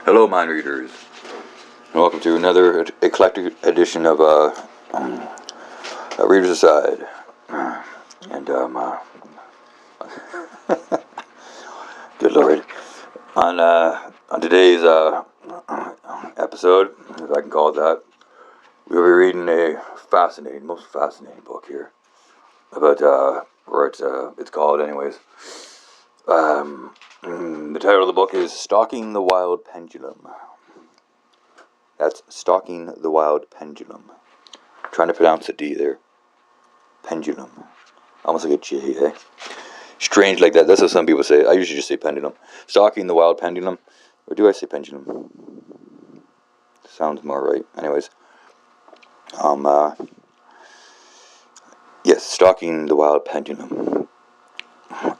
Hello, mind readers, and welcome to another eclectic edition of Readers Aside. And good Lord, on today's episode, if I can call it that, we'll be reading a most fascinating book here about or it's called anyways. The title of the book is Stalking the Wild Pendulum. That's Stalking the Wild Pendulum. I'm trying to pronounce the D there. Pendulum. Almost like a J, eh? Strange like that. That's what some people say. I usually just say pendulum. Stalking the Wild Pendulum. Or do I say pendulum? Sounds more right. Anyways. Yes, Stalking the Wild Pendulum.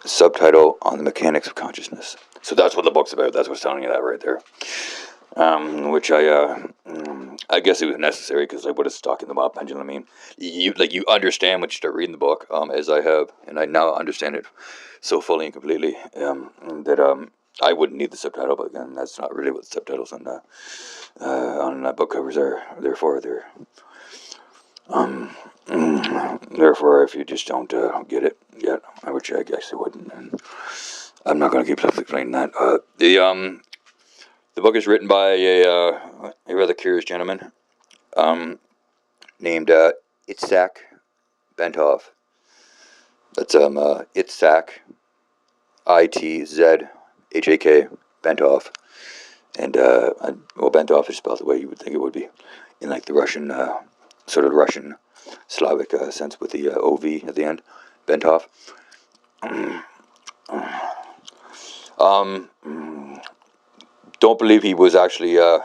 Subtitle on the mechanics of consciousness. So that's what the book's about. That's what's telling you that right there. Which I guess it was necessary because what does stalking the wild pendulum mean? You understand when you start reading the book, as I have, and I now understand it so fully and completely that I wouldn't need the subtitle. But again, that's not really what the subtitles on book covers are. Therefore, therefore, if you just don't get it yet, which I guess I wouldn't, and I'm not going to keep explaining that. The book is written by a rather curious gentleman named Itzhak Bentov. That's Itzhak, Itzhak Bentov, and Bentov is spelled the way you would think it would be, in like the Russian sort of Russian Slavic sense with the OV at the end, Bentov. Don't believe he was actually. I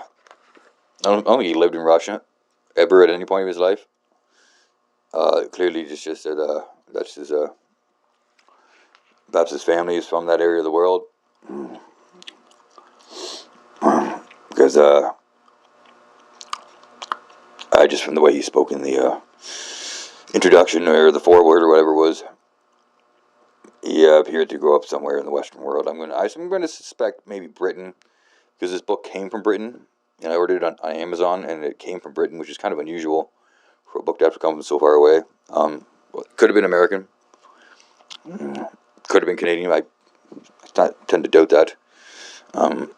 don't think he lived in Russia ever at any point of his life. Clearly, just said that's his family is from that area of the world. Because I just from the way he spoke in the introduction or the foreword or whatever it was, he appeared to grow up somewhere in the Western world. I'm going to suspect maybe Britain, because this book came from Britain, and I ordered it on Amazon, and it came from Britain, which is kind of unusual for a book to have to come from so far away. Could have been American, could have been Canadian. I tend to doubt that. I'm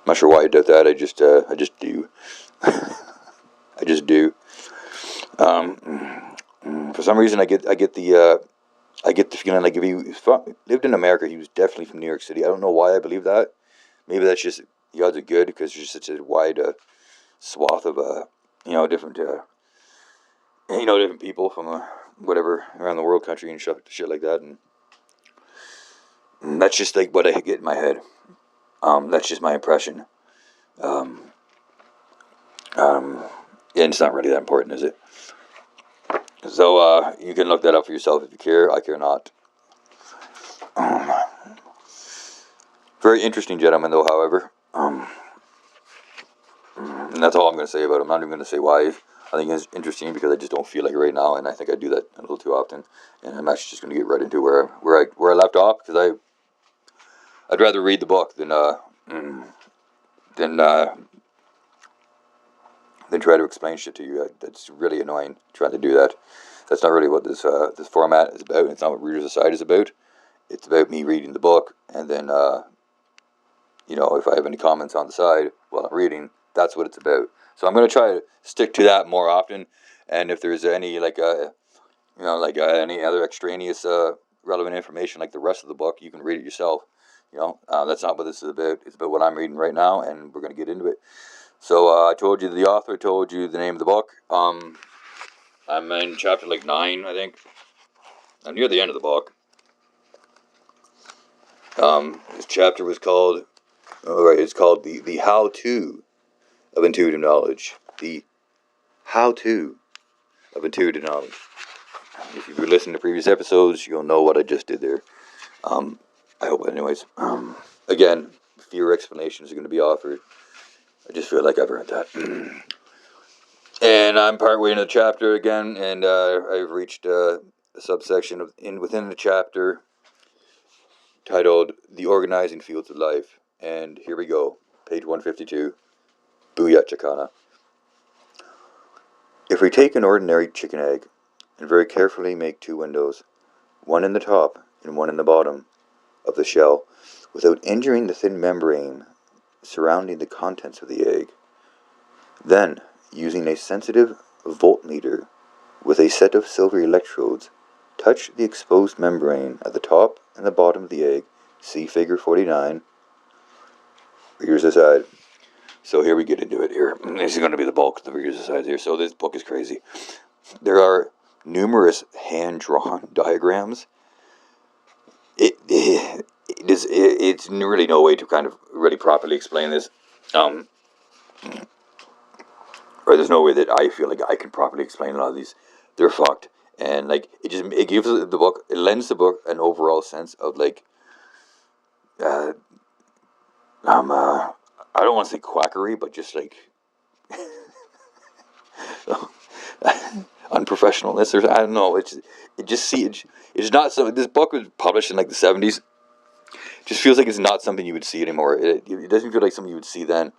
not sure why I doubt that. I just do. I just do. For some reason, I get the feeling like if he lived in America, he was definitely from New York City. I don't know why I believe that. Maybe that's just the odds are good because there's such a wide swath of different different people from whatever around the world, country and shit like that, and that's just like what I get in my head. That's just my impression. And it's not really that important, is it? So you can look that up for yourself if you care. I care not. Very interesting gentleman, though. However, and that's all I'm going to say about him. I'm not even going to say why. I think it's interesting because I just don't feel like it right now, and I think I do that a little too often. And I'm actually just going to get right into where I left off because I'd rather read the book than try to explain shit to you. That's really annoying trying to do that. That's not really what this format is about. It's not what Readers Aside is about. It's about me reading the book, and then if I have any comments on the side while I'm reading, that's what it's about. So I'm going to try to stick to that more often. And if there's any any other extraneous relevant information like the rest of the book, you can read it yourself. That's not what this is about. It's about what I'm reading right now, and we're going to get into it. So I told you the author, told you the name of the book. I'm in chapter 9, I think. I'm near the end of the book. This chapter was called, it's called the How-To of Intuitive Knowledge. The How-To of Intuitive Knowledge. If you've been listening to previous episodes, you'll know what I just did there. I hope, anyways. Again, fewer explanations are going to be offered. I just feel like I've earned that. And I'm partway into the chapter again, and I've reached a subsection within the chapter titled "The Organizing Fields of Life." And here we go. Page 152. Booyah Chicana. If we take an ordinary chicken egg and very carefully make 2 windows, one in the top and one in the bottom of the shell, without injuring the thin membrane surrounding the contents of the egg, then, using a sensitive voltmeter with a set of silver electrodes, touch the exposed membrane at the top and the bottom of the egg. See figure 49. Reader's aside. So here we get into it here. This is going to be the bulk of the reader's aside here. So this book is crazy. There are numerous hand-drawn diagrams. It's really no way to kind of really properly explain this. Or there's no way that I feel like I can properly explain a lot of these. They're fucked. And like it gives the book, it lends the book an overall sense of like I don't want to say quackery, but just like unprofessionalness. Or I don't know. It's not something. This book was published in like the 70s. It just feels like it's not something you would see anymore. It doesn't feel like something you would see then.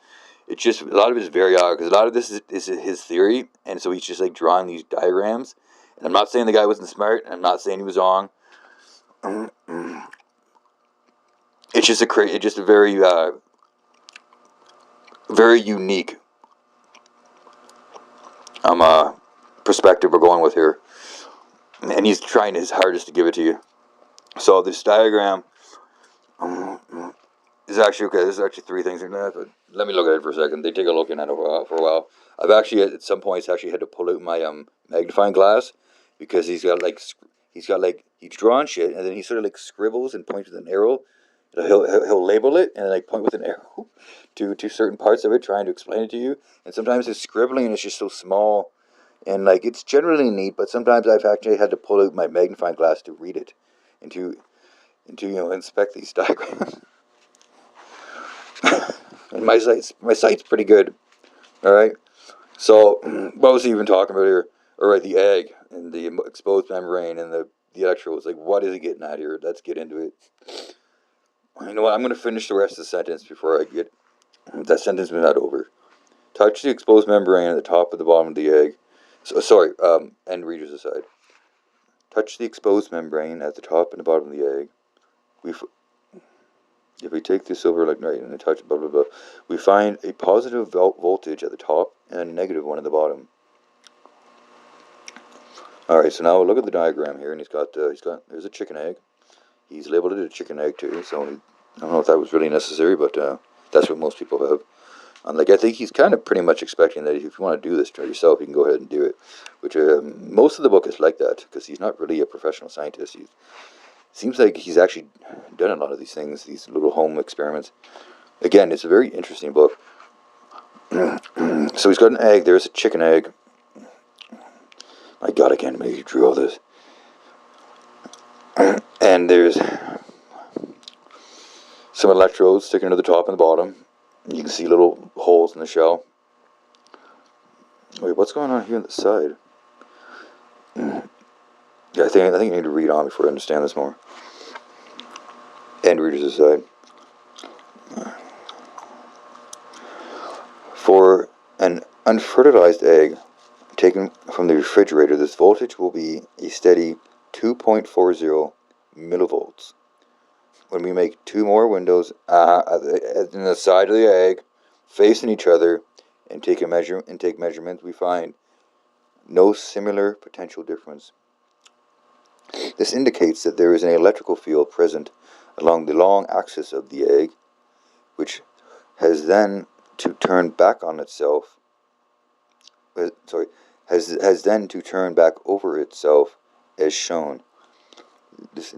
It's just a lot of it is very odd because a lot of this is his theory, and so he's just like drawing these diagrams. And I'm not saying the guy wasn't smart, and I'm not saying he was wrong. It's just a very very unique perspective we're going with here, and he's trying his hardest to give it to you. So this diagram is actually okay. There's actually 3 things in that, but let me look at it for a second. They take a look at it for a while. I've actually at some points actually had to pull out my magnifying glass because he's drawn shit, and then he sort of like scribbles and points with an arrow. He'll label it and then like point with an arrow to certain parts of it, trying to explain it to you. And sometimes his scribbling is just so small, and like it's generally neat, but sometimes I've actually had to pull out my magnifying glass to read it and to inspect these diagrams. And my sight's pretty good. All right. So what was he even talking about here? All right, the egg and the exposed membrane and the electrodes. Like, what is he getting at here? Let's get into it. You know what? I'm going to finish the rest of the sentence before I get that sentence was not over. Touch the exposed membrane at the top and the bottom of the egg. End readers aside. Touch the exposed membrane at the top and the bottom of the egg. If we take the silver electrolyte and touch blah blah blah, we find a positive voltage at the top and a negative one at the bottom. All right, so now we'll look at the diagram here, and there's a chicken egg. He's labeled it a chicken egg too, so I don't know if that was really necessary, but that's what most people have. And like I think he's kind of pretty much expecting that if you want to do this to yourself, you can go ahead and do it. Which most of the book is like that because he's not really a professional scientist. He seems like he's actually done a lot of these things, these little home experiments. Again, it's a very interesting book. So he's got an egg. There's a chicken egg. My God, I can't believe you drew all this. And there's some electrodes sticking to the top and the bottom. You can see little holes in the shell. Wait, what's going on here on the side? Yeah, I think I need to read on before I understand this more. End readers aside. For an unfertilized egg taken from the refrigerator, this voltage will be a steady 2.40 millivolts. When we make 2 more windows in the side of the egg, facing each other, and take measurements, we find no similar potential difference. This indicates that there is an electrical field present along the long axis of the egg, which has then to turn back on itself. Has then to turn back over itself, as shown. This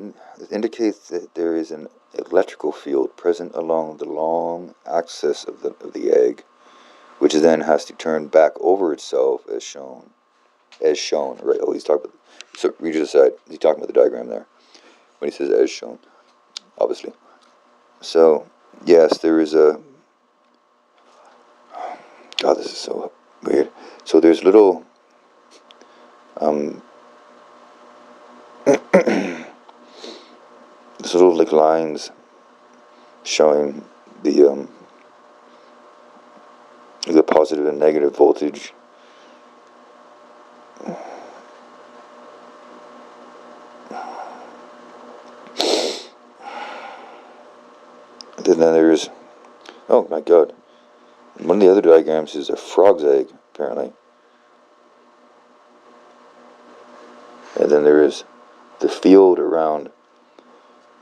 indicates that there is an electrical field present along the long axis of the egg, which then has to turn back over itself, as shown. As shown, right? Oh, he's talking about. So readers aside, he's talking about the diagram there when he says as shown, obviously. So yes, there is a. God, this is so weird. So there's little. There's little like lines showing the positive and negative voltage. And then there's, oh my god, one of the other diagrams is a frog's egg, apparently. And then there is the field around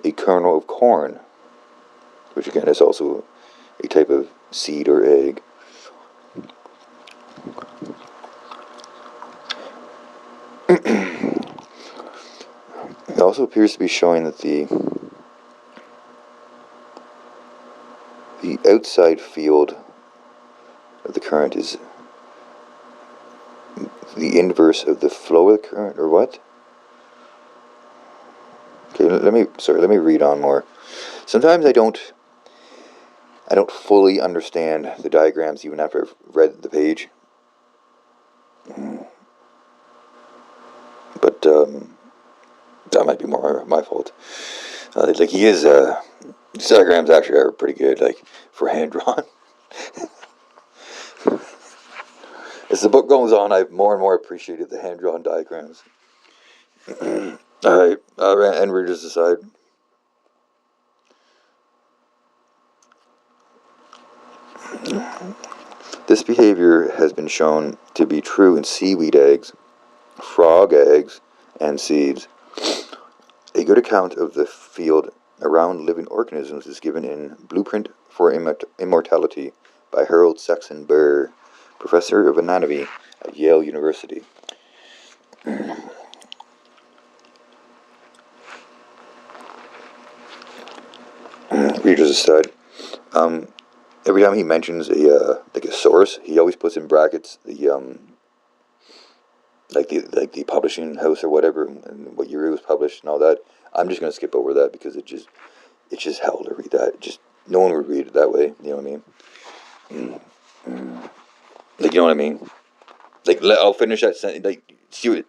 a kernel of corn, which again is also a type of seed or egg. It also appears to be showing that the outside field of the current is the inverse of the flow of the current, or what? Okay, let me read on more. Sometimes I don't fully understand the diagrams even after I've read the page. But that might be more my fault. Like these diagrams actually are pretty good, like for hand drawn. As the book goes on, I've more and more appreciated the hand drawn diagrams. Alright, and readers aside. This behavior has been shown to be true in seaweed eggs, frog eggs, and seeds. A good account of the field around living organisms is given in Blueprint for Immortality by Harold Saxon Burr, professor of anatomy at Yale University. Readers aside, every time he mentions a source, he always puts in brackets the the publishing house or whatever, and what year it was published and all that. I'm just gonna skip over that because it's just hell to read that. No one would read it that way. You know what I mean? Like, you know what I mean? Like, I'll finish that sentence. Like, see what?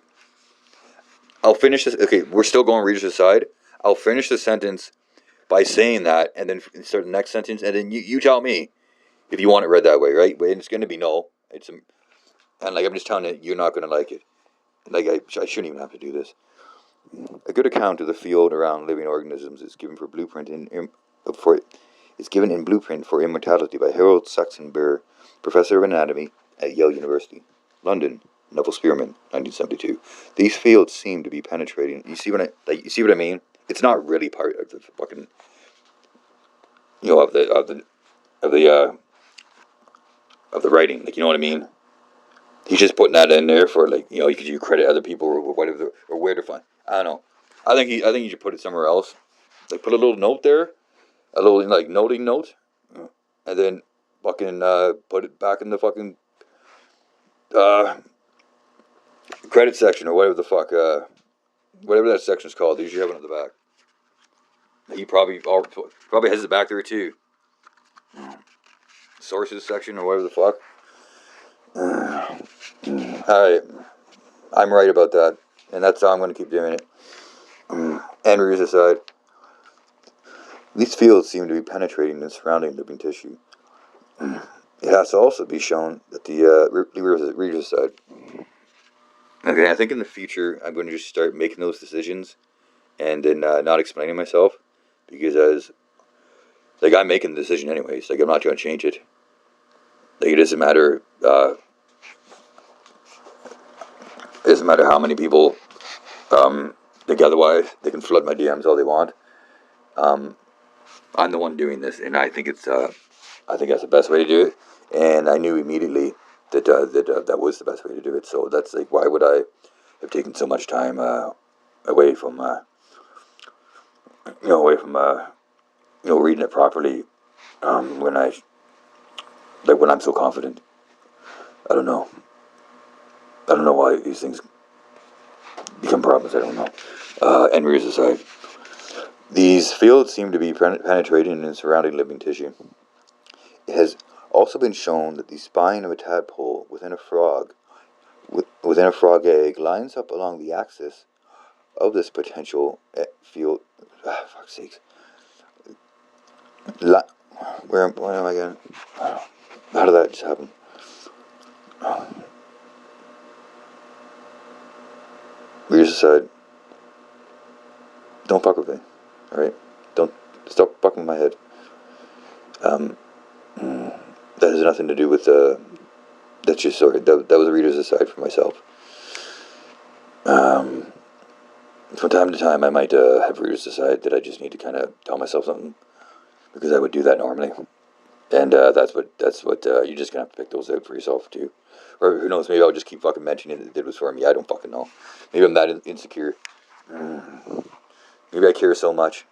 I'll finish this. Okay, we're still going readers aside. I'll finish the sentence by saying that, and then start the next sentence, and then you tell me if you want it read that way, right? And it's going to be no. And like I'm just telling you, you're not going to like it. Like I shouldn't even have to do this. A good account of the field around living organisms is given in Blueprint for Immortality by Harold Saxon Burr, professor of anatomy at Yale University, London. Neville Spearman, 1972. These fields seem to be penetrating. You see what I mean? It's not really part of the fucking, of the writing. Like, you know what I mean? He's just putting that in there for, like, because you credit other people or whatever, or where to find. I don't know. I think he should put it somewhere else. Like, put a little note there, a little like noting note, and then fucking put it back in the fucking credit section or whatever the fuck, whatever that section's called. They usually have it on the back. He probably has it back there too. Sources section or whatever the fuck. Alright, I'm right about that, and that's how I'm going to keep doing it. And readers aside, these fields seem to be penetrating the surrounding living tissue. It has to also be shown that the readers aside. Okay, I think in the future I'm going to just start making those decisions and then not explaining myself, because I'm making the decision anyways. Like, I'm not going to change it. Like, it doesn't matter. It doesn't matter how many people. Like, otherwise they can flood my DMs all they want. I'm the one doing this, and I think it's. I think that's the best way to do it. And I knew immediately that that was the best way to do it. So that's like, why would I have taken so much time away from reading it properly when I'm so confident. I don't know why these things become problems. I don't know. And readers aside, these fields seem to be penetrating in surrounding living tissue. It has also been shown that the spine of a tadpole within a frog egg lines up along the axis of this potential field. Fuck's sakes. Where am I again? How did that just happen? Readers aside, don't fuck with me. Alright? Don't stop fucking with my head. That has nothing to do with that's just sorry. That was a reader's aside for myself. From time to time, I might have readers decide that I just need to kind of tell myself something, because I would do that normally, and that's what you're just gonna have to pick those out for yourself too, or who knows? Maybe I'll just keep fucking mentioning that it was for me. I don't fucking know. Maybe I'm that insecure. Maybe I care so much.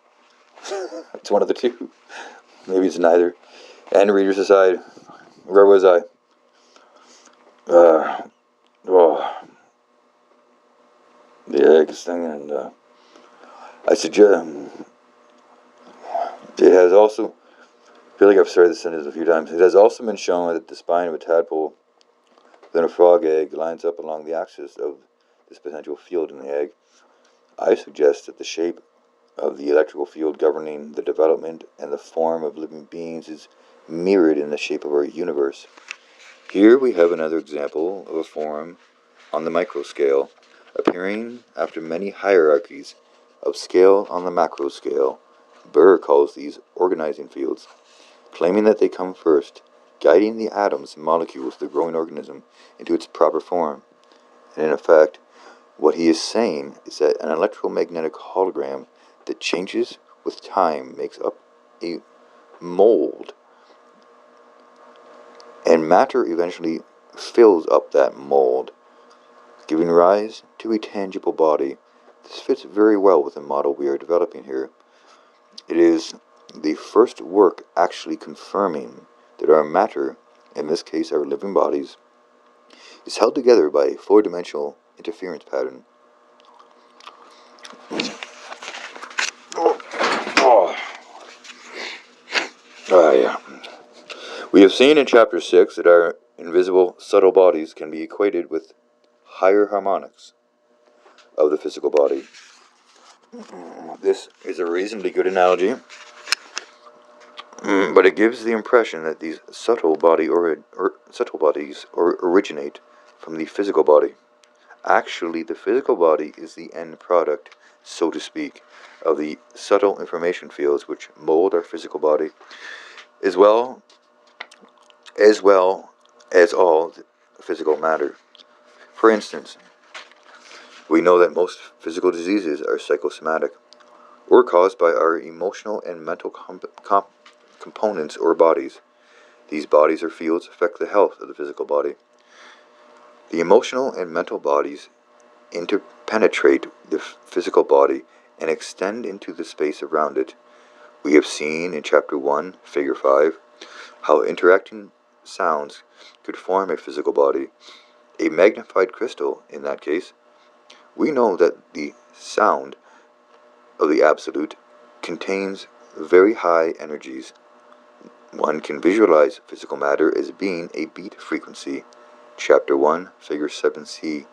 It's one of the two. Maybe it's neither. And readers aside, where was I? Oh, the eggs thing, and I suggest it has also. I feel like I've started this sentence a few times. It has also been shown that the spine of a tadpole within a frog egg lines up along the axis of this potential field in the egg. I suggest that the shape of the electrical field governing the development and the form of living beings is mirrored in the shape of our universe. Here we have another example of a form on the micro scale, appearing after many hierarchies of scale on the macro scale. Burr calls these organizing fields, claiming that they come first, guiding the atoms and molecules of the growing organism into its proper form. And in effect, what he is saying is that an electromagnetic hologram that changes with time makes up a mold, and matter eventually fills up that mold, giving rise to a tangible body. This fits very well with the model we are developing here. It is the first work actually confirming that our matter, in this case our living bodies, is held together by a four-dimensional interference pattern. Yeah. We have seen in Chapter 6 that our invisible, subtle bodies can be equated with higher harmonics of the physical body. This is a reasonably good analogy, but it gives the impression that these subtle bodies originate from the physical body. Actually, the physical body is the end product, so to speak, of the subtle information fields which mold our physical body, as well as all physical matter. For instance, we know that most physical diseases are psychosomatic, or caused by our emotional and mental components or bodies. These bodies or fields affect the health of the physical body. The emotional and mental bodies interpenetrate the physical body and extend into the space around it. We have seen in Chapter 1, Figure 5, how interacting sounds could form a physical body, a magnified crystal in that case. We know that the sound of the Absolute contains very high energies. One can visualize physical matter as being a beat frequency. Chapter 1, Figure 7c.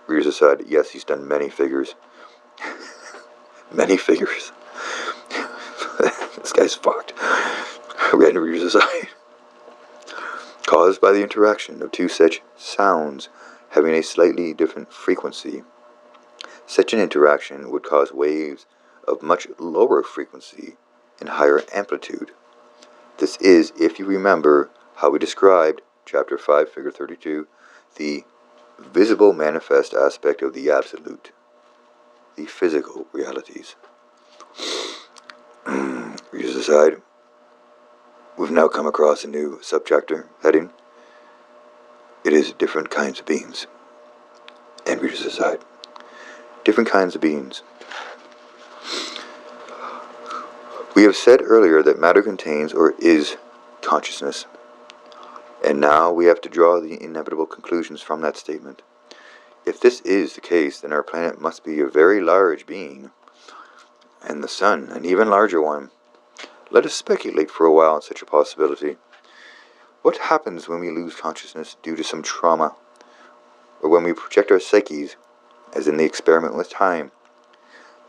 Readers aside, yes, he's done many figures. Many figures. This guy's fucked. Random readers aside. Caused by the interaction of two such sounds having a slightly different frequency. Such an interaction would cause waves of much lower frequency and higher amplitude. This is, if you remember how we described, Chapter 5, Figure 32, the visible manifest aspect of the Absolute, the physical realities. Readers aside, we've now come across a new subchapter heading. It is different kinds of beings. And readers aside, different kinds of beings. We have said earlier that matter contains or is consciousness. And now we have to draw the inevitable conclusions from that statement. If this is the case, then our planet must be a very large being, and the sun an even larger one. Let us speculate for a while on such a possibility. What happens when we lose consciousness due to some trauma, or when we project our psyches, as in the experiment with time?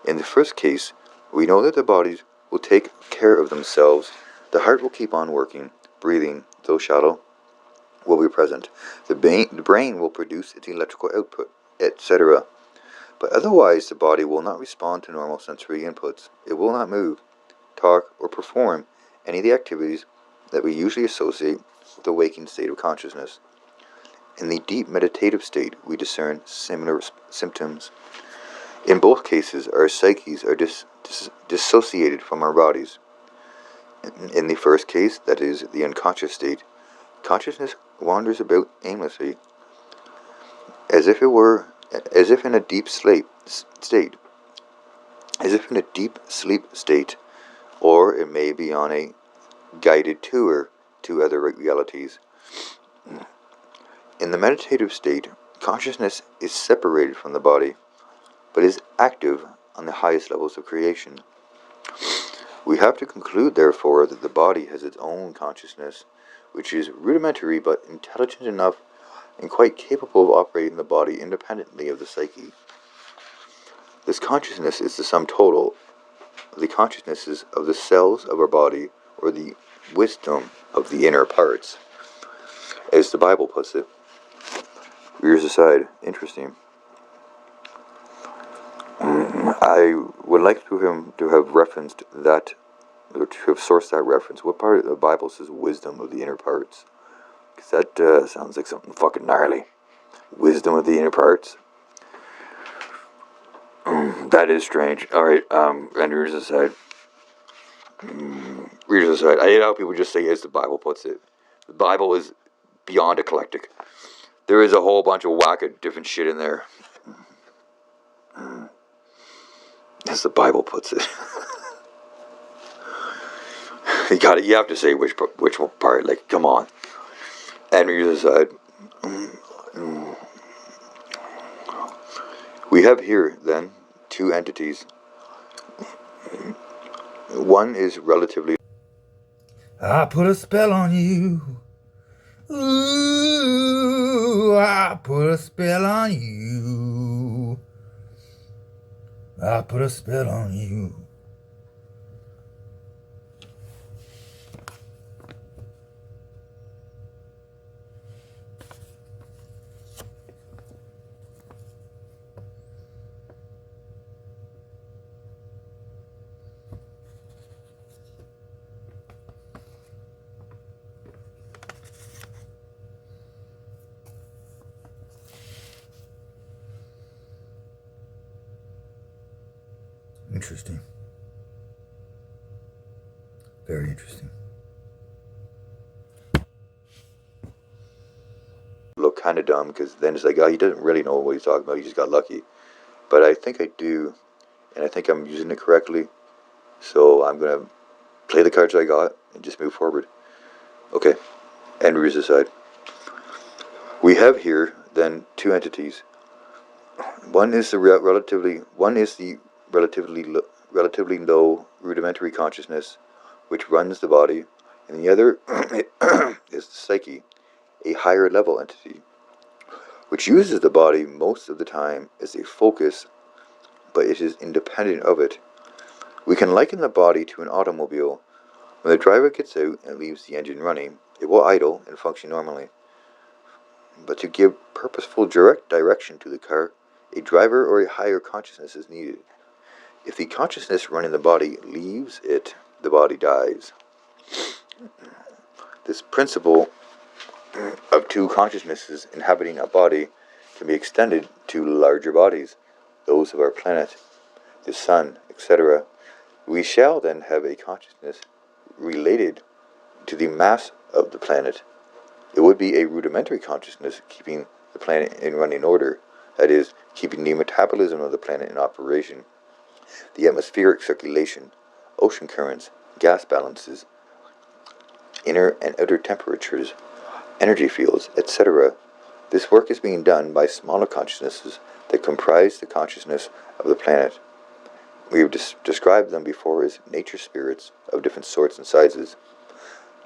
In the first case, we know that the bodies will take care of themselves The heart will keep on working, breathing, though shallow, will be present. The brain will produce its electrical output, etc. But otherwise the body will not respond to normal sensory inputs. It will not move, talk, or perform any of the activities that we usually associate with the waking state of consciousness. In the deep meditative state, we discern similar symptoms. In both cases, our psyches are dissociated from our bodies. In the first case, that is, the unconscious state, consciousness wanders about aimlessly, as if in a deep sleep state, or it may be on a guided tour to other realities. In the meditative state, consciousness is separated from the body, but is active on the highest levels of creation. We have to conclude, therefore, that the body has its own consciousness, which is rudimentary but intelligent enough and quite capable of operating the body independently of the psyche. This consciousness is the sum total of the consciousnesses of the cells of our body, or the wisdom of the inner parts, as the Bible puts it. Readers aside, interesting. I would like him to have referenced that, or to have sourced that reference. What part of the Bible says wisdom of the inner parts? Because that sounds like something fucking gnarly. Wisdom of the inner parts. That is strange. Alright, and readers aside. Readers aside, I hate how people just say as the Bible puts it. The Bible is beyond eclectic. There is a whole bunch of whack of different shit in there. As the Bible puts it. You have to say which part, like, come on. And readers aside. We have here, then, two entities. One is relatively... I put a spell on you. Ooh, I put a spell on you. I put a spell on you. Interesting. Very interesting. Look kind of dumb, because then it's like, oh, he doesn't really know what he's talking about, he just got lucky. But I think I do, and I think I'm using it correctly, so I'm going to play the cards I got and just move forward. Okay, and readers aside. We have here, then, two entities. One is the relatively low rudimentary consciousness, which runs the body, and the other is the psyche, a higher level entity, which uses the body most of the time as a focus, but it is independent of it. We can liken the body to an automobile. When the driver gets out and leaves the engine running, it will idle and function normally. But to give purposeful direct direction to the car, a driver or a higher consciousness is needed. If the consciousness running the body leaves it, the body dies. This principle of two consciousnesses inhabiting a body can be extended to larger bodies, those of our planet, the sun, etc. We shall then have a consciousness related to the mass of the planet. It would be a rudimentary consciousness keeping the planet in running order, that is, keeping the metabolism of the planet in operation, the atmospheric circulation, ocean currents, gas balances, inner and outer temperatures, energy fields, etc. This work is being done by smaller consciousnesses that comprise the consciousness of the planet. We have described them before as nature spirits of different sorts and sizes.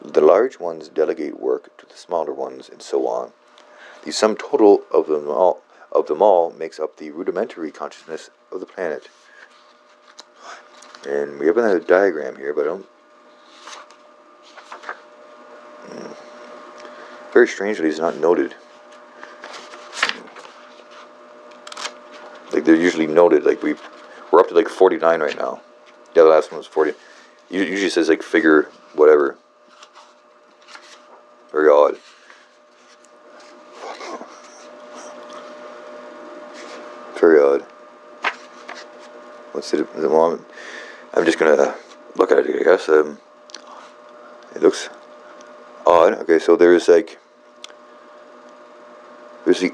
The large ones delegate work to the smaller ones, and so on. The sum total of them all makes up the rudimentary consciousness of the planet. And we have another diagram here, but I don't Very strangely, it's not noted. Like they're usually noted. Like we're up to like 49 right now. Yeah, the last one was 40. It usually says like figure whatever. Very odd. Very odd. What's it? Well, I'm just gonna look at it, I guess. It looks odd. Okay, so there's the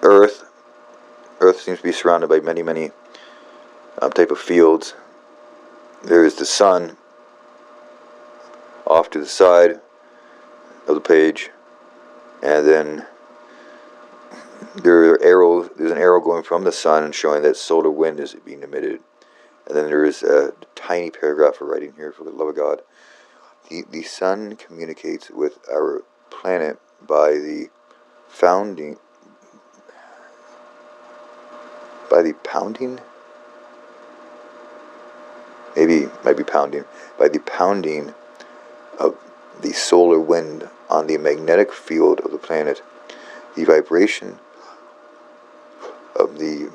Earth. Earth seems to be surrounded by many type of fields. There is the sun off to the side of the page, and then there's an arrow going from the sun and showing that solar wind is being emitted. And then there is a tiny paragraph of writing here, for the love of God. The sun communicates with our planet by the pounding of the solar wind on the magnetic field of the planet. The vibration of the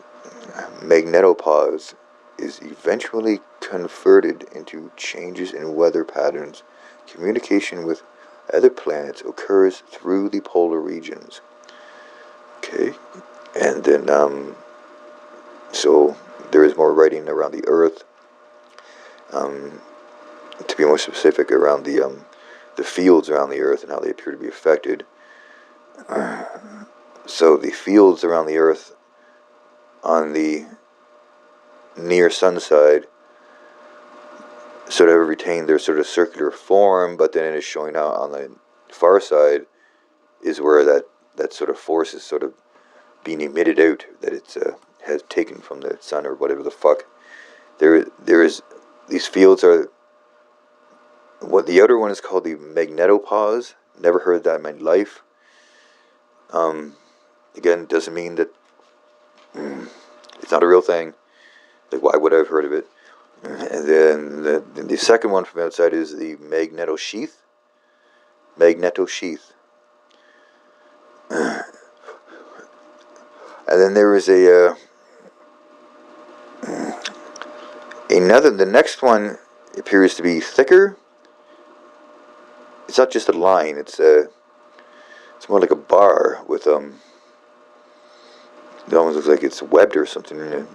magnetopause is eventually converted into changes in weather patterns. Communication with other planets occurs through the polar regions. Okay, and then so there is more writing around the Earth. To be more specific, around the fields around the Earth and how they appear to be affected. So the fields around the Earth on the near sun side sort of retain their sort of circular form, but then it is showing out on the far side is where that sort of force is sort of being emitted out, that it's has taken from the sun or whatever the fuck. There is these fields are what the outer one is called the magnetopause. Never heard that in my life. Again, doesn't mean that it's not a real thing. Like, why would I have heard of it? And then the second one from outside is the magnetosheath. Magnetosheath. And then there is another. The next one appears to be thicker. It's not just a line. It's more like a bar with It almost looks like it's webbed or something.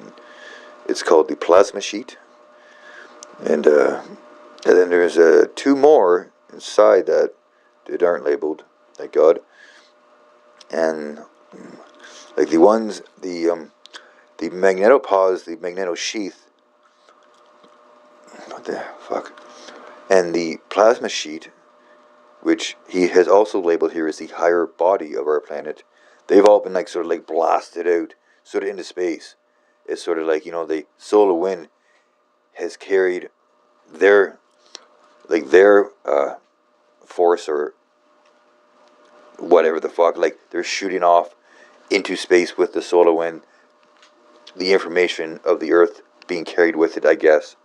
It's called the plasma sheet. And then there's two more inside that aren't labeled, thank God. And like the ones, the magnetopause, the magnetosheath. What the fuck? And the plasma sheet, which he has also labeled here as the higher body of our planet. They've all been like sort of like blasted out, sort of into space. It's sort of like, the solar wind has carried their force or whatever the fuck. Like they're shooting off into space with the solar wind. The information of the Earth being carried with it, I guess.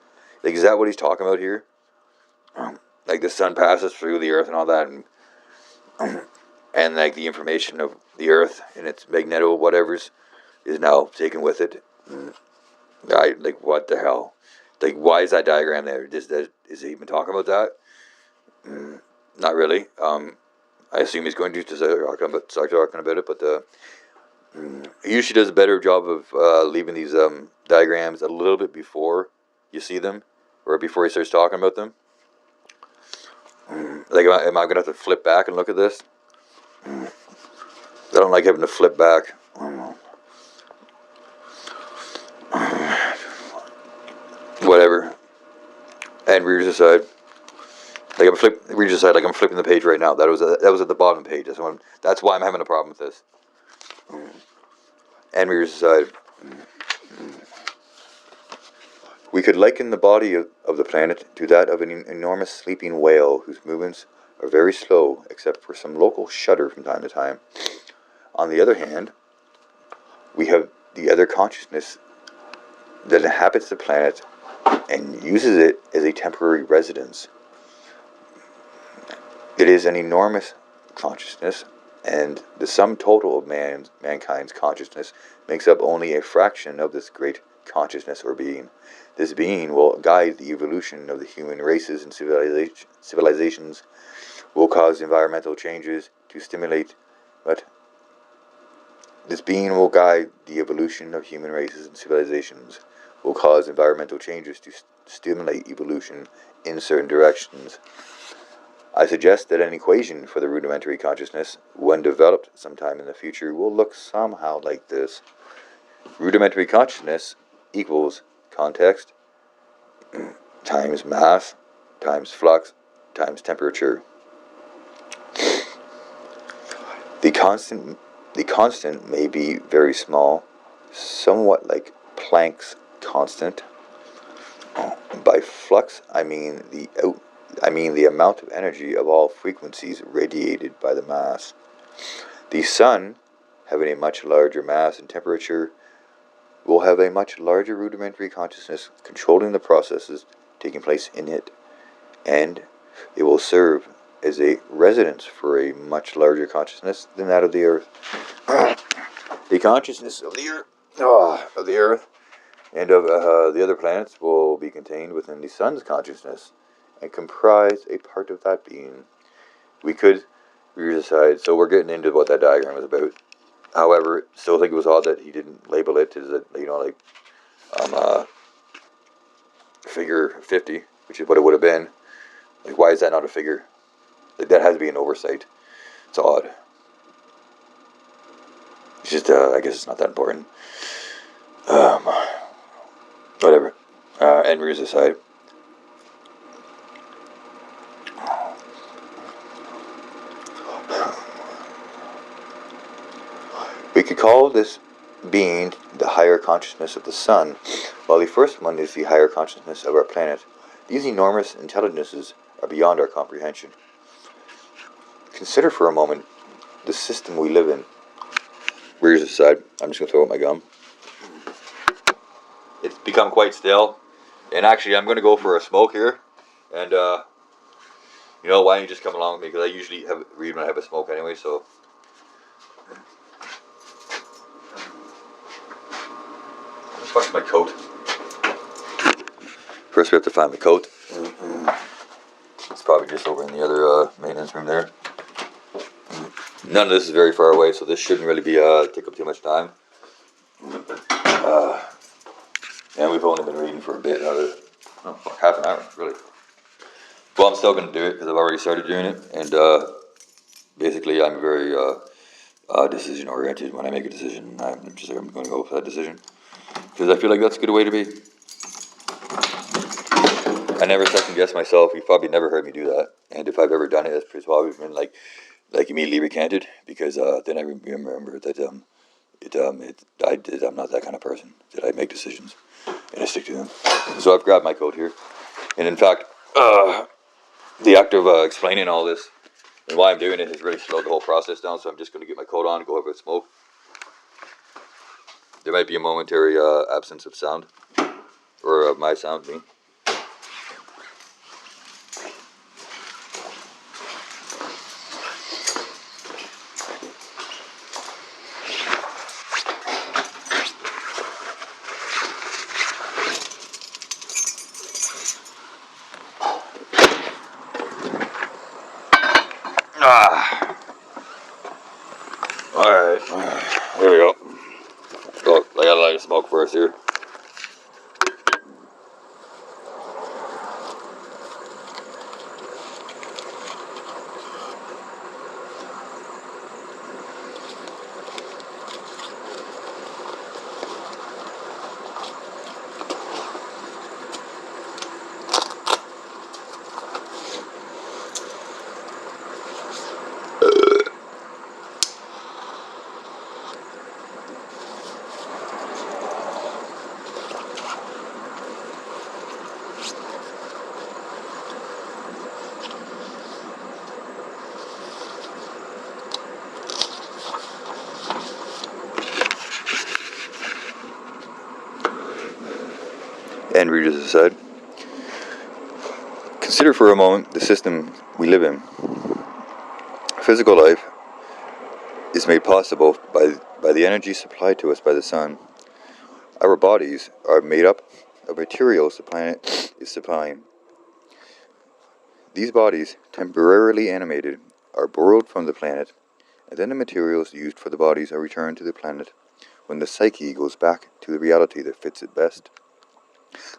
Like, is that what he's talking about here? Like the sun passes through the Earth and all that, and like the information of the Earth and its magneto whatevers is now taken with it. Like, what the hell? Like, why is that diagram there? Is he even talking about that? Not really. I assume he's going to start talking about it, but he usually does a better job of leaving these diagrams a little bit before you see them, or before he starts talking about them. Like, am I going to have to flip back and look at this? I don't like having to flip back. Whatever. And readers aside. Like readers aside, like I'm flipping the page right now. That was at the bottom page. That's why I'm having a problem with this. And readers aside. We could liken the body of the planet to that of an enormous sleeping whale whose movements are very slow except for some local shudder from time to time. On the other hand, we have the other consciousness that inhabits the planet and uses it as a temporary residence. It is an enormous consciousness, and the sum total of mankind's consciousness makes up only a fraction of this great consciousness or being. This being will guide the evolution of the human races and civilizations, will cause environmental changes to stimulate, but this being will guide the evolution of human races and civilizations, will cause environmental changes to stimulate evolution in certain directions. I suggest that an equation for the rudimentary consciousness, when developed sometime in the future, will look somehow like this. Rudimentary consciousness equals context times mass times flux times temperature. The constant may be very small, somewhat like Planck's constant. By flux, I mean the amount of energy of all frequencies radiated by the mass. The sun, having a much larger mass and temperature, will have a much larger rudimentary consciousness controlling the processes taking place in it, and it will serve as a residence for a much larger consciousness than that of the earth. The consciousness of the earth and of the other planets will be contained within the sun's consciousness and comprise a part of that being. We could decide, so we're getting into what that diagram is about. However, still think it was odd that he didn't label it as figure 50, which is what it would have been. Like, why is that not a figure? Like, that has to be an oversight. It's odd. It's just, I guess it's not that important. Whatever. And rears aside. We could call this being the higher consciousness of the sun, while the first one is the higher consciousness of our planet. These enormous intelligences are beyond our comprehension. Consider for a moment the system we live in. Rears aside. I'm just going to throw out my gum. It's become quite stale. And actually, I'm going to go for a smoke here. And, why don't you just come along with me? Because I usually read when I have a smoke anyway, so. Where's my coat? First we have to find the coat. It's probably just over in the other maintenance room there. None of this is very far away, so this shouldn't really be take up too much time. And we've only been reading for a bit, half an hour, really. Well, I'm still going to do it because I've already started doing it, and basically I'm very decision oriented. When I make a decision, I'm going to go for that decision because I feel like that's a good way to be. I never second guess myself. You've probably never heard me do that, and if I've ever done it, it's probably been like immediately recanted because then I remember that I'm not that kind of person. That I make decisions and I stick to them. So I've grabbed my coat here, and in fact, the act of explaining all this and why I'm doing it has really slowed the whole process down. So I'm just going to get my coat on, go over and smoke. There might be a momentary absence of sound, or of my sound, me. Alright, here we go. Oh, I gotta light a smoke first here. And readers aside, consider for a moment the system we live in. Physical life is made possible by the energy supplied to us by the sun. Our bodies are made up of materials the planet is supplying. These bodies, temporarily animated, are borrowed from the planet, and then the materials used for the bodies are returned to the planet when the psyche goes back to the reality that fits it best.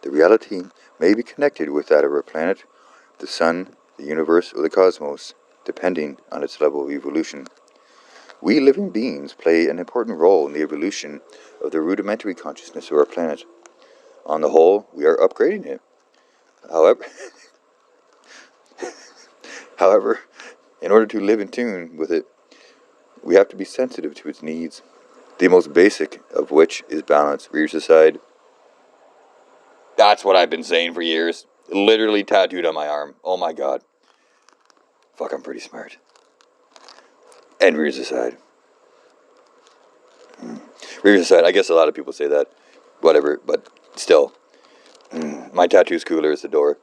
The reality may be connected with that of our planet, the sun, the universe, or the cosmos, depending on its level of evolution. We living beings play an important role in the evolution of the rudimentary consciousness of our planet. On the whole, we are upgrading it. However, in order to live in tune with it, we have to be sensitive to its needs, the most basic of which is balance. Reader's aside. That's what I've been saying for years. Literally tattooed on my arm. Oh my god. Fuck, I'm pretty smart. And reader's aside. Reader's aside, I guess a lot of people say that. Whatever, but still. My tattoo's cooler is the door.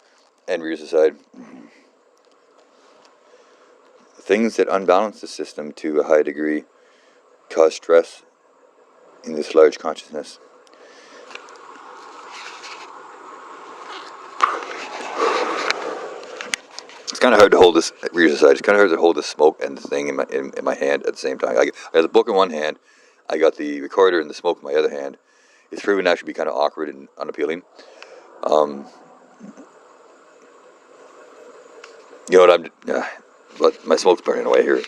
And reader's aside. Things that unbalance the system to a high degree cause stress in this large consciousness. It's kind of hard to hold this, reader's aside, it's kind of hard to hold the smoke and the thing in my hand at the same time. I got the book in one hand, I got the recorder and the smoke in my other hand. It's proven to actually be kind of awkward and unappealing. You know what, but my smoke's burning away here.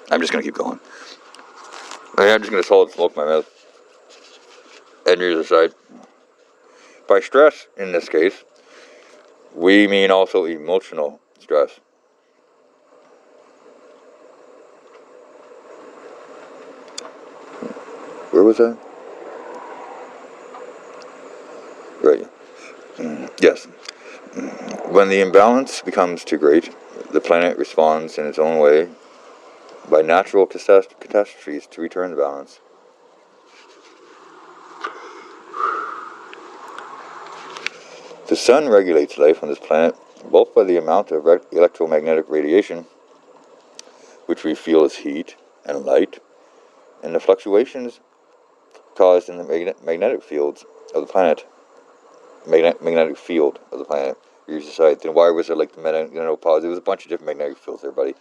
I'm just going to keep going. I'm just going to solid smoke my mouth. And reader's aside. By stress, in this case, we mean also emotional stress. Where was that? Right. Yes. When the imbalance becomes too great, the planet responds in its own way by natural catastrophes to return the balance. The sun regulates life on this planet both by the amount of electromagnetic radiation, which we feel as heat and light, and the fluctuations caused in the magnetic fields of the planet. Magnetic field of the planet. You decide, then why was there like the menopause? It was a bunch of different magnetic fields there, buddy.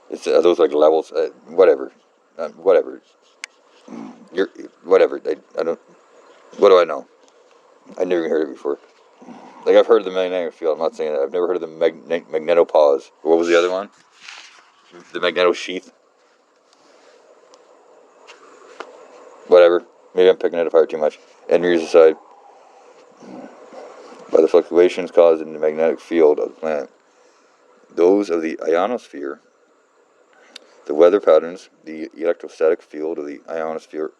It's those like levels, whatever. You're whatever. I don't. What do I know? I never even heard it before. Like I've heard of the magnetic field. I'm not saying that. I've never heard of the magnetopause. What was the other one? The magnetosheath. Whatever. Maybe I'm picking it apart too much. And readers aside. By the fluctuations caused in the magnetic field of the planet, those of the ionosphere, the weather patterns, the electrostatic field of the ionosphere,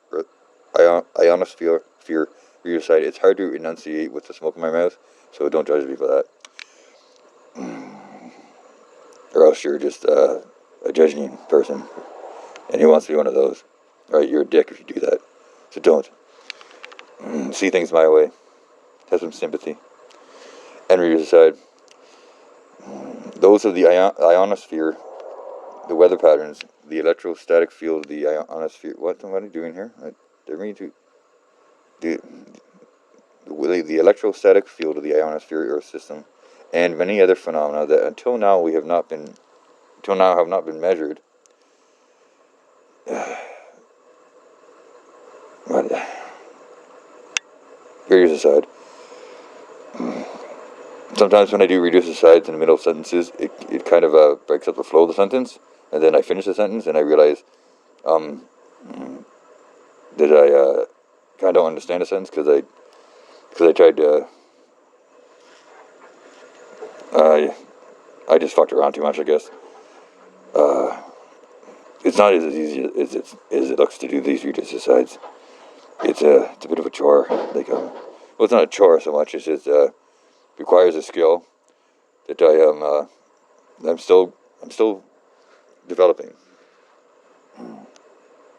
reader side. It's hard to enunciate with the smoke in my mouth, so don't judge me for that. Or else you're just a judging person, and who wants to be one of those? Alright, you're a dick if you do that, so don't. See things my way. Have some sympathy. And readers aside, those of the ionosphere, the weather patterns, the electrostatic field of the ionosphere. What am I doing here? They're meaning to the electrostatic field of the ionosphere Earth system, and many other phenomena that until now have not been measured. Readers aside. Sometimes when I do readers asides in the middle of sentences, it kind of breaks up the flow of the sentence, and then I finish the sentence and I realize that I kind of don't understand a sentence because I tried to I just fucked around too much, I guess. It's not as easy as it looks to do these readers asides. It's a bit of a chore. Like well, it's not a chore so much. It's just requires a skill that I'm still developing.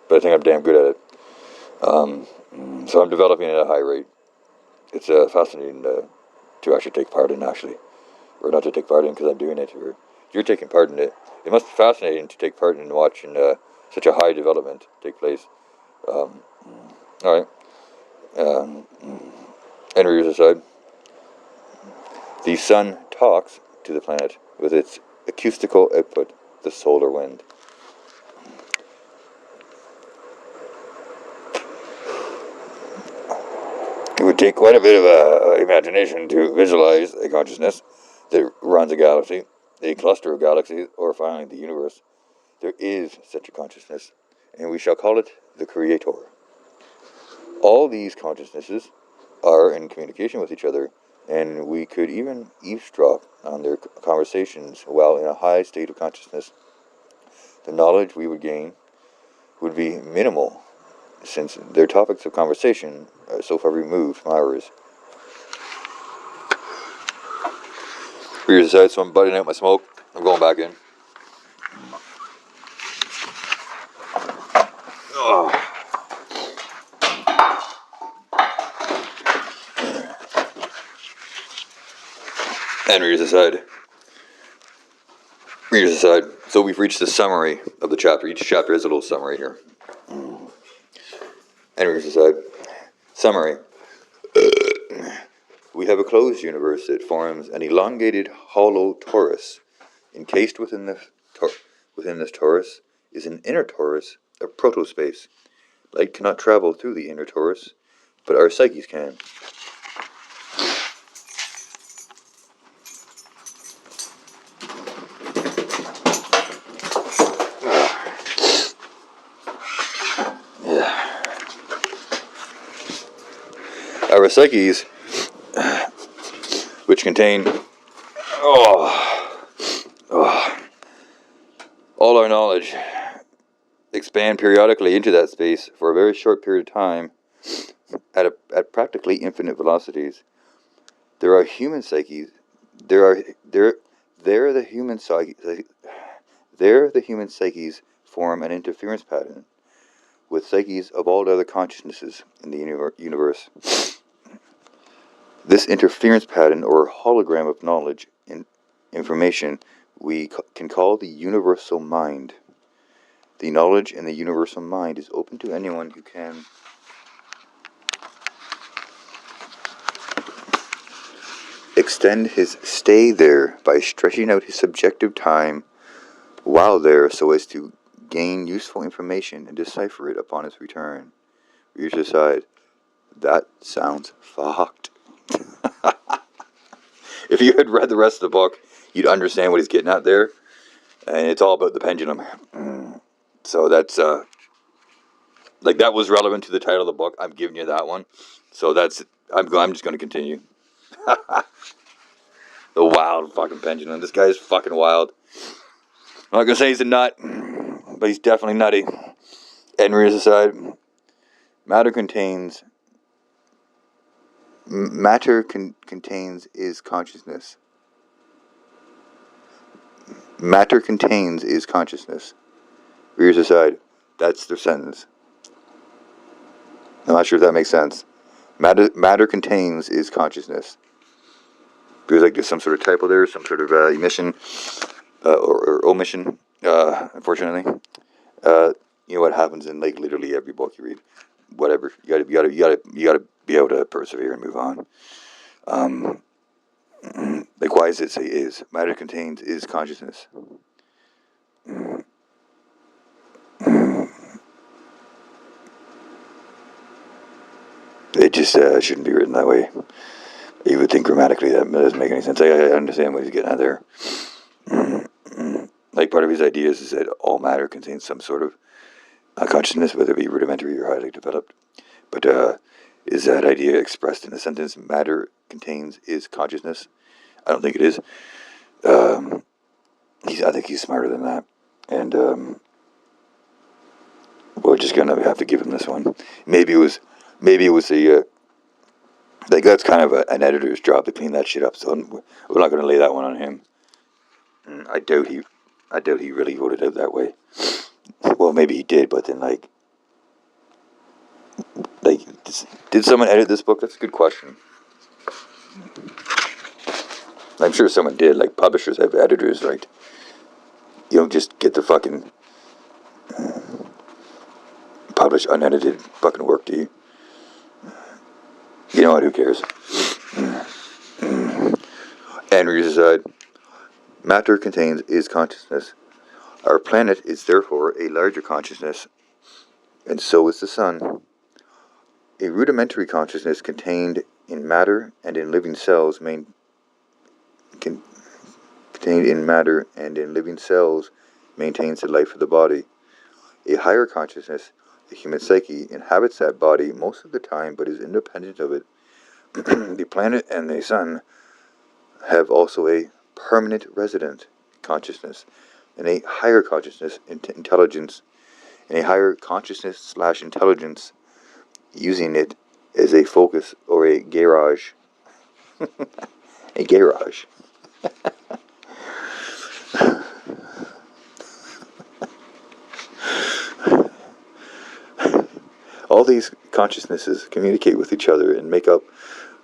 But I think I'm damn good at it. So I'm developing at a high rate. It's fascinating to actually take part in, or not to take part in because I'm doing it, or you're taking part in it. It must be fascinating to take part in watching such a high development take place. All right. And readers aside, the sun talks to the planet with its acoustical output, the solar wind. It would take quite a bit of imagination to visualize a consciousness that runs a galaxy, a cluster of galaxies, or finally the universe. There is such a consciousness, and we shall call it the Creator. All these consciousnesses are in communication with each other, and we could even eavesdrop on their conversations while in a high state of consciousness. The knowledge we would gain would be minimal, since their topics of conversation are so far removed from ours. Readers aside, so I'm butting out my smoke. I'm going back in. Oh. And readers aside, so we've reached the summary of the chapter. Each chapter has a little summary here. And readers aside, summary. We have a closed universe that forms an elongated hollow torus. Encased within this torus is an inner torus of protospace. Light cannot travel through the inner torus, but our psyches can. Our psyches, which contain all our knowledge, expand periodically into that space for a very short period of time at practically infinite velocities. There are human psyches. There the human psyches form an interference pattern with psyches of all other consciousnesses in the universe. This interference pattern, or hologram of knowledge and information, we can call the universal mind. The knowledge in the universal mind is open to anyone who can extend his stay there by stretching out his subjective time while there so as to gain useful information and decipher it upon his return. Readers aside, that sounds fucked. If you had read the rest of the book, you'd understand what he's getting at there. And it's all about the pendulum. So that's, that was relevant to the title of the book. I'm giving you that one. So I'm just going to continue. The wild fucking pendulum. This guy is fucking wild. I'm not going to say he's a nut, but he's definitely nutty. And readers aside, matter contains is consciousness. Matter contains is consciousness. Readers aside, that's their sentence. I'm not sure if that makes sense. Matter contains is consciousness. Because there's some sort of typo there, some sort of emission or omission. Unfortunately, you know what happens in literally every book you read. Whatever, you gotta be able to persevere and move on. Why does it say is? Matter contains is consciousness. It just shouldn't be written that way. You would think grammatically that doesn't make any sense. I understand what he's getting at there. Part of his ideas is that all matter contains some sort of consciousness, whether it be rudimentary or highly developed. But is that idea expressed in a sentence? Matter contains is consciousness? I don't think it is. I think he's smarter than that. And we're just gonna have to give him this one. Maybe it was the that's kind of an editor's job to clean that shit up. So we're not gonna lay that one on him. I doubt he really wrote it out that way. Well, maybe he did, but then did someone edit this book? That's a good question. I'm sure someone did. Publishers have editors, right? You don't just get the fucking published unedited fucking work, do you? You know what, who cares? And readers aside, matter contains is consciousness. Our planet is therefore a larger consciousness, and so is the sun. A rudimentary consciousness contained in matter and in living cells contained in matter and in living cells maintains the life of the body. A higher consciousness, the human psyche, inhabits that body most of the time but is independent of it. The planet and the sun have also a permanent resident consciousness and a higher consciousness intelligence and a higher consciousness / intelligence using it as a focus or a garage. A garage. All these consciousnesses communicate with each other and make up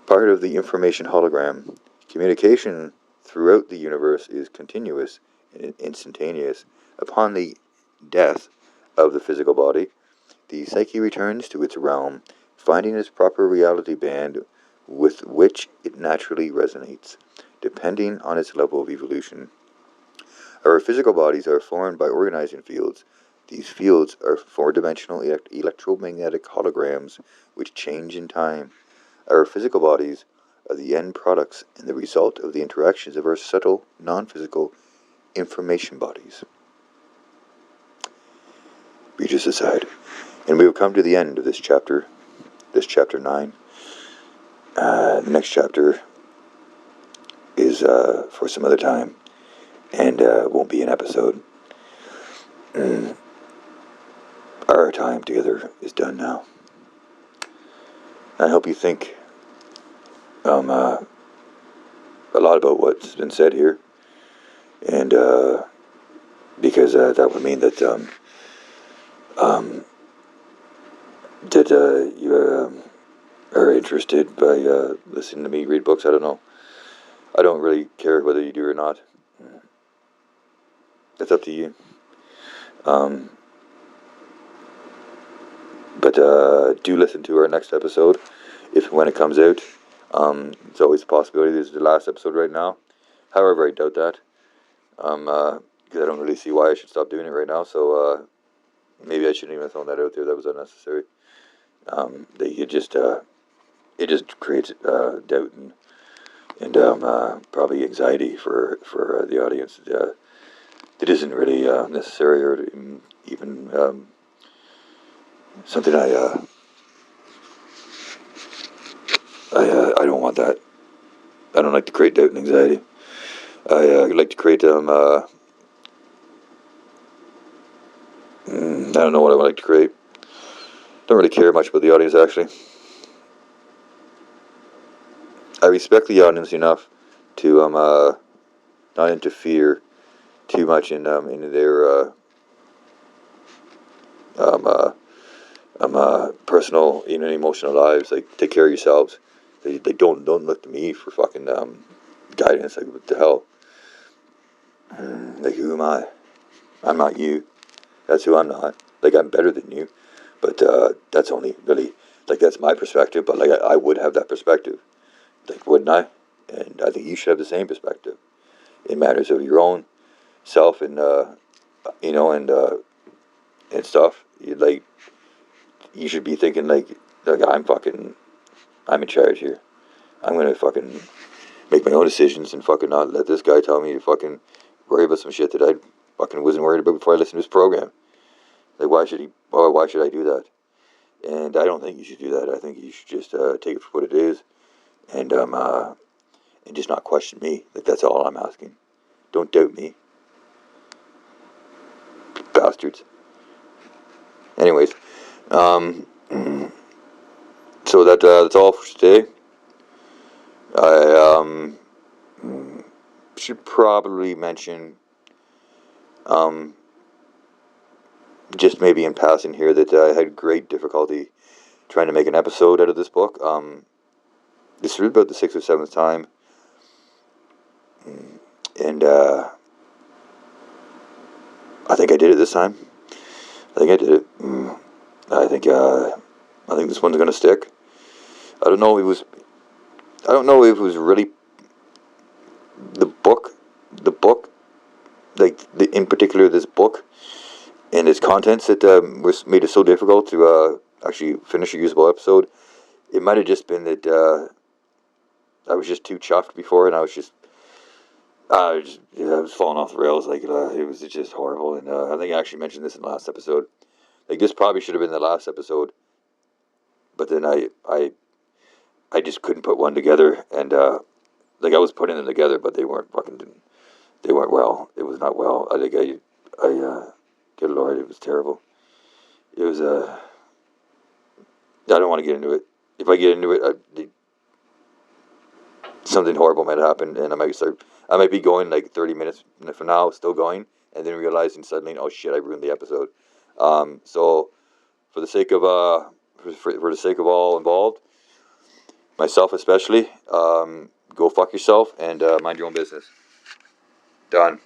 part of the information hologram. Communication throughout the universe is continuous and instantaneous. Upon the death of the physical body, the psyche returns to its realm, finding its proper reality band with which it naturally resonates, depending on its level of evolution. Our physical bodies are formed by organizing fields. These fields are four-dimensional electromagnetic holograms which change in time. Our physical bodies are the end products and the result of the interactions of our subtle, non-physical information bodies. Readers aside. And we have come to the end of this chapter 9. The next chapter is for some other time, and won't be an episode. Our time together is done now. I hope you think a lot about what's been said here, and because that would mean that you are interested by listening to me read books. I don't know. I don't really care whether you do or not. That's up to you. But do listen to our next episode if and when it comes out. It's always a possibility this is the last episode right now. However, I doubt that. Because I don't really see why I should stop doing it right now. So maybe I shouldn't even throw that out there. That was unnecessary. It just creates doubt and probably anxiety for the audience. It isn't really necessary or even something I don't want that. I don't like to create doubt and anxiety. I like to create I don't know what I would like to create. Don't really care much about the audience, actually. I respect the audience enough to not interfere too much in their personal, even emotional lives. Like, take care of yourselves. They don't look to me for fucking guidance. Like, what the hell? Like, who am I? I'm not you. That's who I'm not. Like, I'm better than you, but that's only really, like, that's my perspective. But like, I would have that perspective, like, wouldn't I? And I think you should have the same perspective in matters of your own self and and stuff. You should be thinking like I'm in charge here. I'm gonna fucking make my own decisions and fucking not let this guy tell me to fucking worry about some shit that I fucking wasn't worried about before I listened to his program. Like, why should I do that? And I don't think you should do that. I think you should just take it for what it is, and just not question me. Like, that's all I'm asking. Don't doubt me, bastards. Anyways, so that's all for today. I should probably mention, just maybe in passing here, that I had great difficulty trying to make an episode out of this book. This is about the 6th or 7th time, and I think I did it this time. I think I did it. I think this one's gonna stick. I don't know if it was. I don't know if it was really the book, like in particular this book and its contents that was made it so difficult to actually finish a usable episode. It might have just been that I was just too chuffed before, and I was just. I was falling off the rails. Like it was just horrible, and I think I actually mentioned this in the last episode. Like this probably should have been the last episode, but then I just couldn't put one together, and like I was putting them together, but they weren't well. It was not well. I think good Lord, it was terrible. It was I don't want to get into it. If I get into it, something horrible might happen, and I might be going like 30 minutes from now, still going, and then realizing suddenly, oh shit, I ruined the episode. So for the sake of for the sake of all involved, myself especially, go fuck yourself and mind your own business. Done.